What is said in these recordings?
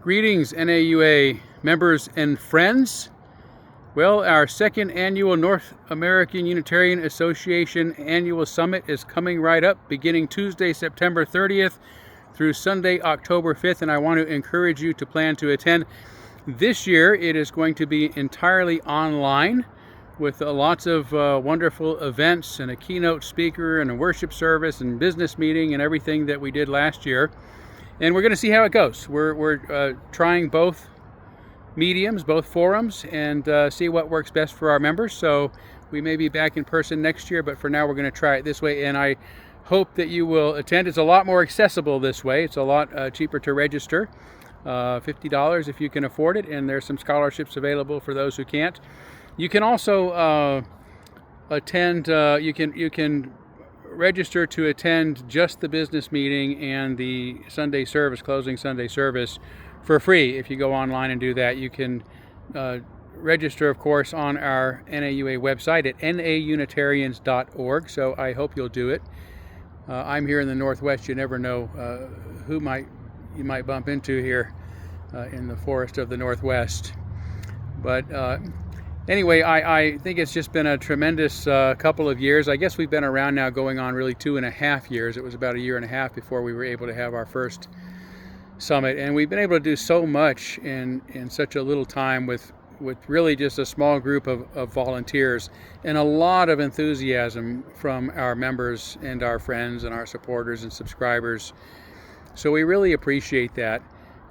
Greetings, NAUA members and friends. Well, our second annual North American Unitarian Association Annual Summit is coming right up, beginning Tuesday, September 30th through Sunday, October 5th, and I want to encourage you to plan to attend. This year, it is going to be entirely online with lots of wonderful events and a keynote speaker and a worship service and business meeting and everything that we did last year. And we're going to see how it goes. We're trying both mediums, both forums, and see what works best for our members. So we may be back in person next year, but for now we're going to try it this way. And I hope that you will attend. It's a lot more accessible this way. It's a lot cheaper to register, $50 if you can afford it. And there's some scholarships available for those who can't. You can also attend. You can register to attend just the business meeting and the Sunday service, closing Sunday service, for free. If you go online and do that, you can register, of course, on our NAUA website at naunitarians.org. So I hope you'll do it. I'm here in the Northwest. You never know who you might bump into here in the forest of the Northwest. But anyway, I think it's just been a tremendous couple of years. I guess we've been around now going on really 2.5 years. It was about 1.5 years before we were able to have our first summit. And we've been able to do so much in such a little time with really just a small group of volunteers and a lot of enthusiasm from our members and our friends and our supporters and subscribers. So we really appreciate that.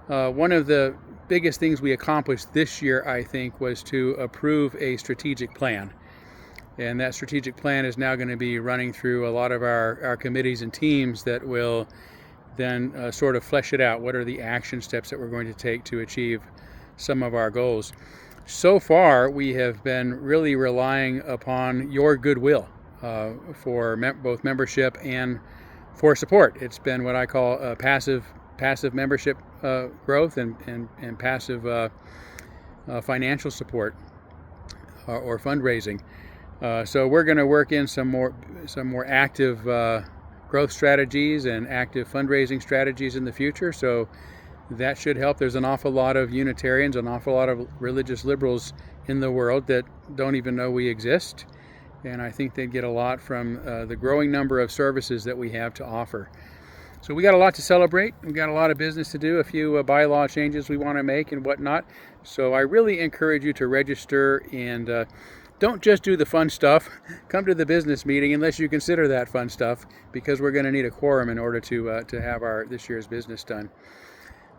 One of the biggest things we accomplished this year, I think, was to approve a strategic plan. And that strategic plan is now going to be running through a lot of our committees and teams that will then sort of flesh it out. What are the action steps that we're going to take to achieve some of our goals? So far, we have been really relying upon your goodwill for both membership and for support. It's been what I call passive membership growth and passive financial support or fundraising. So we're going to work in some more active growth strategies and active fundraising strategies in the future. So that should help. There's an awful lot of Unitarians, an awful lot of religious liberals in the world that don't even know we exist. And I think they'd get a lot from the growing number of services that we have to offer. So we got a lot to celebrate. We got a lot of business to do, a few bylaw changes we want to make and whatnot. So I really encourage you to register and don't just do the fun stuff. Come to the business meeting unless you consider that fun stuff, because we're going to need a quorum in order to have this year's business done.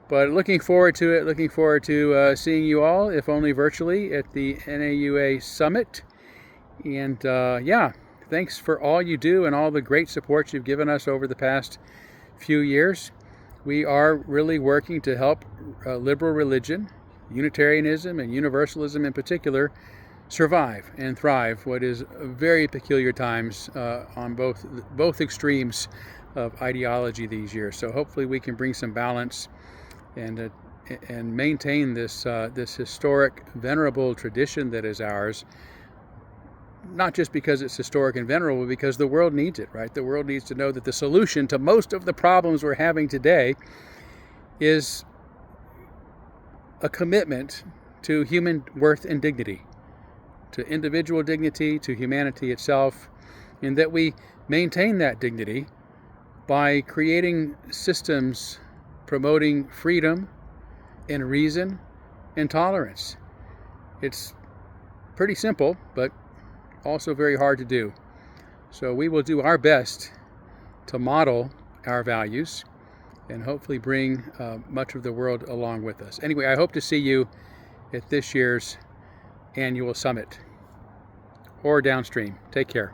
But looking forward to it. Looking forward to seeing you all, if only virtually, at the NAUA Summit. And yeah, thanks for all you do and all the great support you've given us over the past few years. We are really working to help liberal religion, Unitarianism and Universalism in particular, survive and thrive what is very peculiar times on both extremes of ideology these years. So hopefully we can bring some balance and maintain this historic, venerable tradition that is ours. Not just because it's historic and venerable, but because the world needs it, right? The world needs to know that the solution to most of the problems we're having today is a commitment to human worth and dignity, to individual dignity, to humanity itself, and that we maintain that dignity by creating systems promoting freedom and reason and tolerance. It's pretty simple, but also very hard to do. So we will do our best to model our values and hopefully bring much of the world along with us. Anyway, I hope to see you at this year's annual summit or downstream. Take care.